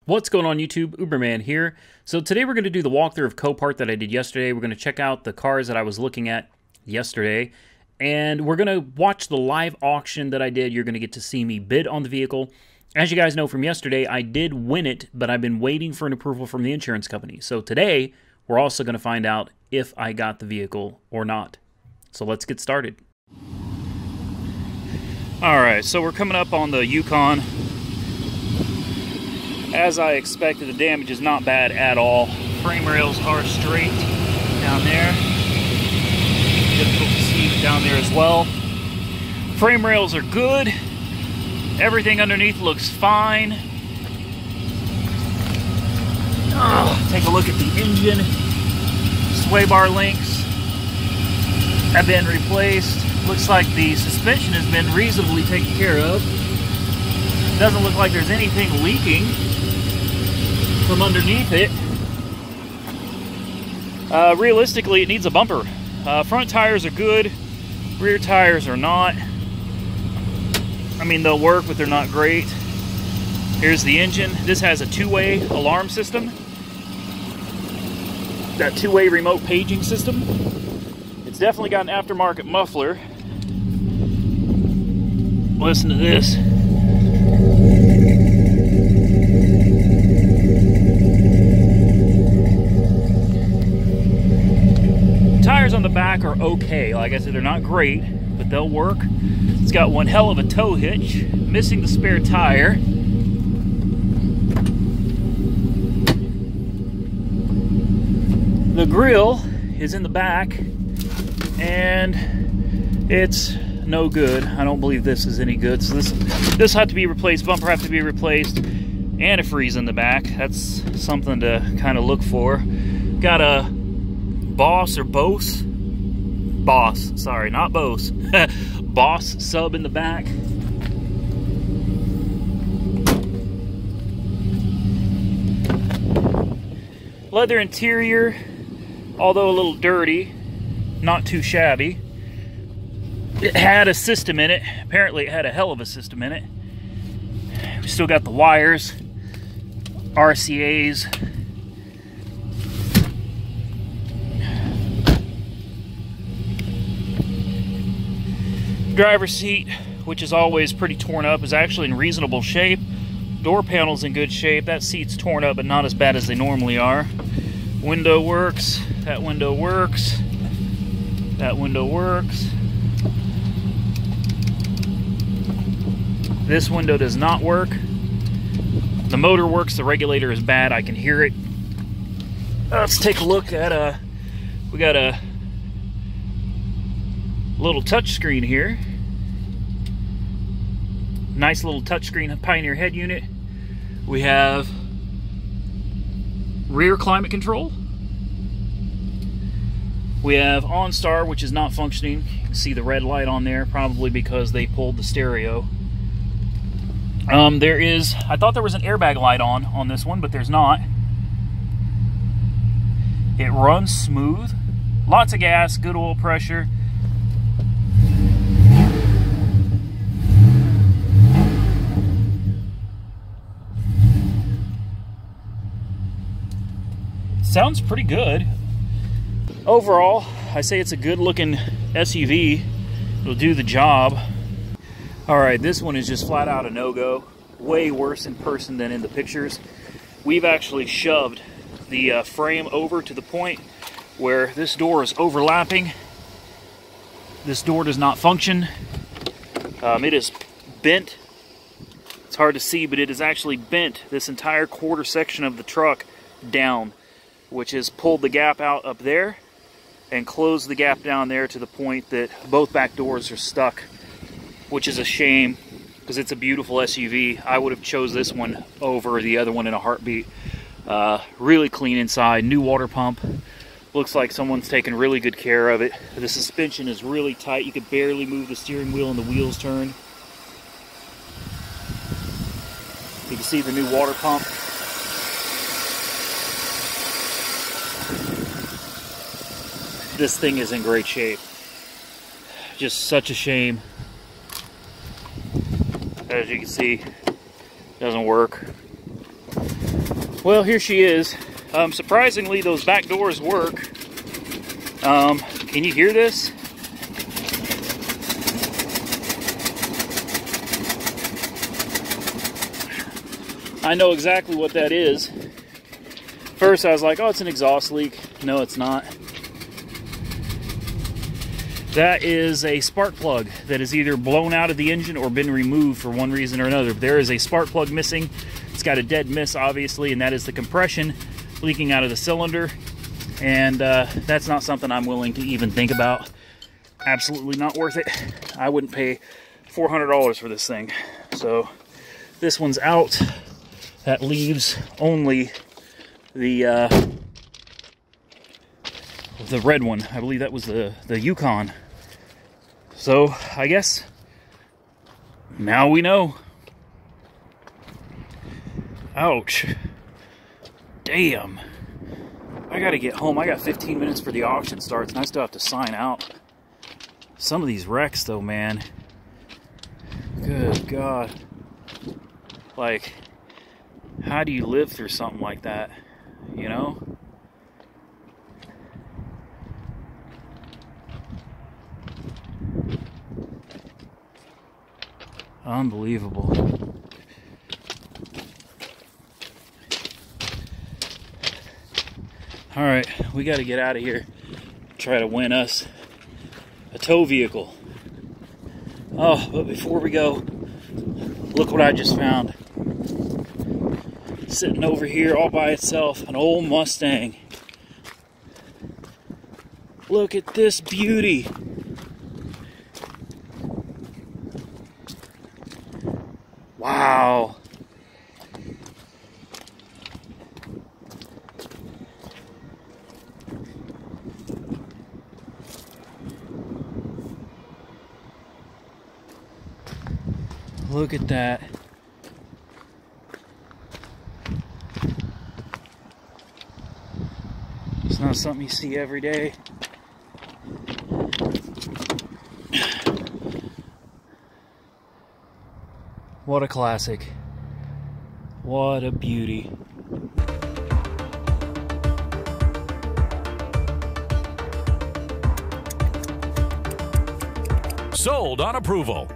What's going on YouTube? Uberman here. So today we're going to do the walkthrough of Copart that I did yesterday. We're going to check out the cars that I was looking at yesterday. And we're going to watch the live auction that I did. You're going to get to see me bid on the vehicle. As you guys know from yesterday, I did win it, but I've been waiting for an approval from the insurance company. So today, we're also going to find out if I got the vehicle or not. So let's get started. Alright, so we're coming up on the Yukon. As I expected, the damage is not bad at all. Frame rails are straight down there. Difficult to see down there as well. Frame rails are good. Everything underneath looks fine. Take a look at the engine. Sway bar links have been replaced. Looks like the suspension has been reasonably taken care of. Doesn't look like there's anything leaking from underneath it. Realistically, it needs a bumper. Front tires are good, rear tires are not. I mean, they'll work, but they're not great. Here's the engine. This has a two-way alarm system. That two-way remote paging system. It's definitely got an aftermarket muffler. Listen to this. Tires on the back are okay. Like I said, they're not great, but they'll work. It's got one hell of a tow hitch, missing the spare tire. The grill is in the back, and it's no good. I don't believe this is any good. So this had to be replaced. Bumper have to be replaced, and a freeze in the back. That's something to kind of look for. Got a Boss or Bose? Boss, sorry, not Bose. Boss sub in the back. Leather interior, although a little dirty, not too shabby. It had a system in it. Apparently it had a hell of a system in it. We still got the wires, RCAs. Driver's seat, which is always pretty torn up, is actually in reasonable shape. Door panel's in good shape. That seat's torn up, but not as bad as they normally are. Window works. That window works. That window works. This window does not work. The motor works. The regulator is bad. I can hear it. Let's take a look at we got a little touchscreen here. Nice little touchscreen Pioneer head unit. We have rear climate control. We have OnStar, which is not functioning. You can see the red light on there, probably because they pulled the stereo. There is, I thought there was an airbag light on this one, but there's not. It runs smooth. Lots of gas, good oil pressure. Sounds pretty good. Overall, I say it's a good looking SUV. It'll do the job. Alright, this one is just flat out a no-go. Way worse in person than in the pictures. We've actually shoved the frame over to the point where this door is overlapping. This door does not function. It is bent. It's hard to see, but it is actually bent this entire quarter section of the truck down, which has pulled the gap out up there and closed the gap down there to the point that both back doors are stuck, which is a shame because it's a beautiful SUV. I would have chose this one over the other one in a heartbeat. Really clean inside, new water pump. Looks like someone's taken really good care of it. The suspension is really tight. You could barely move the steering wheel and the wheels turn. You can see the new water pump. This thing is in great shape. Just such a shame. As you can see, doesn't work. Well, here she is. Surprisingly, those back doors work. Can you hear this? I know exactly what that is. First, I was like, oh, it's an exhaust leak. No, it's not. That is a spark plug that is either blown out of the engine or been removed for one reason or another. There is a spark plug missing. It's got a dead miss, obviously, and that is the compression leaking out of the cylinder. And that's not something I'm willing to even think about. Absolutely not worth it. I wouldn't pay $400 for this thing. So this one's out. That leaves only the red one. I believe that was the Yukon. So I guess now we know. Ouch. Damn. I gotta get home. I got 15 minutes for the auction starts and I still have to sign out. Some of these wrecks though, man. Good God. Like, how do you live through something like that? You know? Unbelievable. All right, we got to get out of here. Try to win us a tow vehicle. Oh, but before we go, look what I just found. Sitting over here all by itself, an old Mustang. Look at this beauty. Wow. Look at that. It's not something you see every day. What a classic. What a beauty. Sold on approval.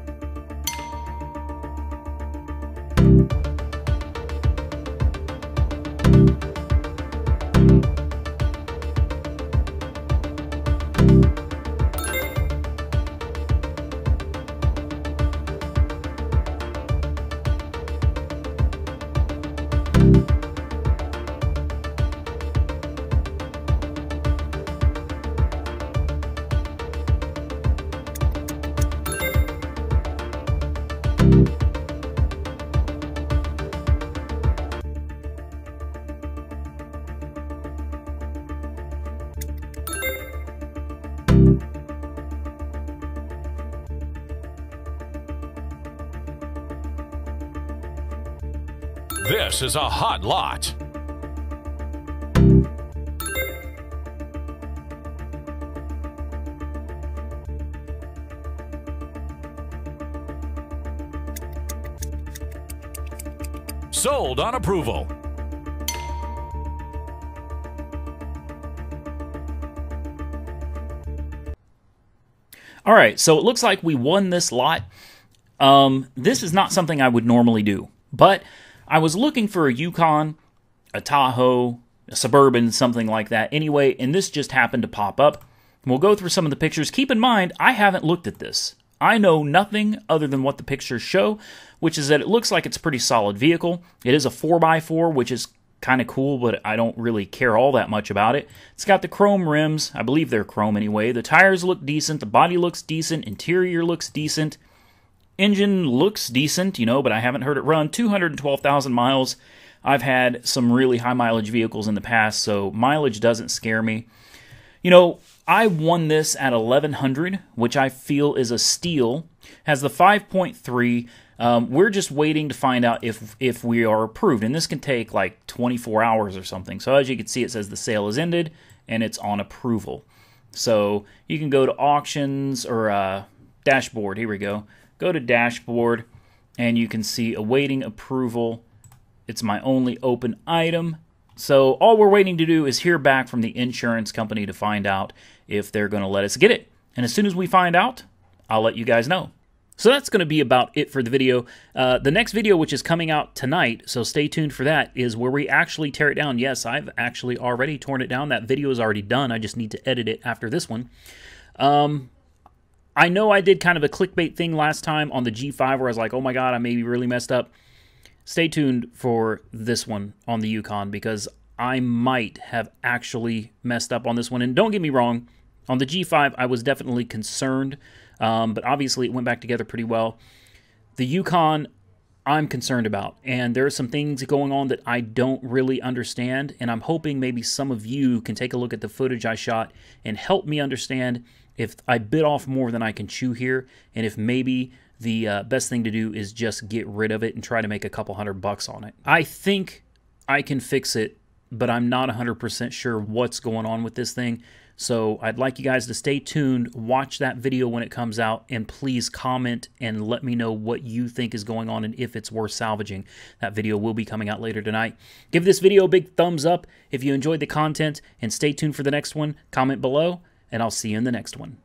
This is a hot lot. Sold on approval. All right, so it looks like we won this lot. This is not something I would normally do, but I was looking for a Yukon, a Tahoe, a Suburban, something like that anyway, and this just happened to pop up. We'll go through some of the pictures. Keep in mind, I haven't looked at this. I know nothing other than what the pictures show, which is that it looks like it's a pretty solid vehicle. It is a 4x4, which is kind of cool, but I don't really care all that much about it. It's got the chrome rims. I believe they're chrome anyway. The tires look decent. The body looks decent. Interior looks decent. Engine looks decent, you know, but I haven't heard it run. 212,000 miles. I've had some really high mileage vehicles in the past, so mileage doesn't scare me. You know, I won this at 1,100, which I feel is a steal. Has the 5.3. We're just waiting to find out if we are approved, and this can take like 24 hours or something. So as you can see, it says the sale is ended, and it's on approval. So you can go to auctions or dashboard. Here we go. Go to dashboard, and you can see awaiting approval, It's my only open item. So all we're waiting to do is hear back from the insurance company to find out if they're going to let us get it. And as soon as we find out, I'll let you guys know. So that's going to be about it for the video. The next video, which is coming out tonight, so stay tuned for that, is where we actually tear it down. Yes, I've actually already torn it down. That video is already done. I just need to edit it after this one. I know I did kind of a clickbait thing last time on the G5 where I was like, oh my God, I may be really messed up. Stay tuned for this one on the Yukon because I might have actually messed up on this one. And don't get me wrong, on the G5, I was definitely concerned, but obviously it went back together pretty well. The Yukon, I'm concerned about, and there are some things going on that I don't really understand, and I'm hoping maybe some of you can take a look at the footage I shot and help me understand if I bit off more than I can chew here, and if maybe the best thing to do is just get rid of it and try to make a couple $100 on it. I think I can fix it, but I'm not 100% sure what's going on with this thing. So I'd like you guys to stay tuned, watch that video when it comes out, and please comment and let me know what you think is going on and if it's worth salvaging. That video will be coming out later tonight. Give this video a big thumbs up if you enjoyed the content, and stay tuned for the next one. Comment below, and I'll see you in the next one.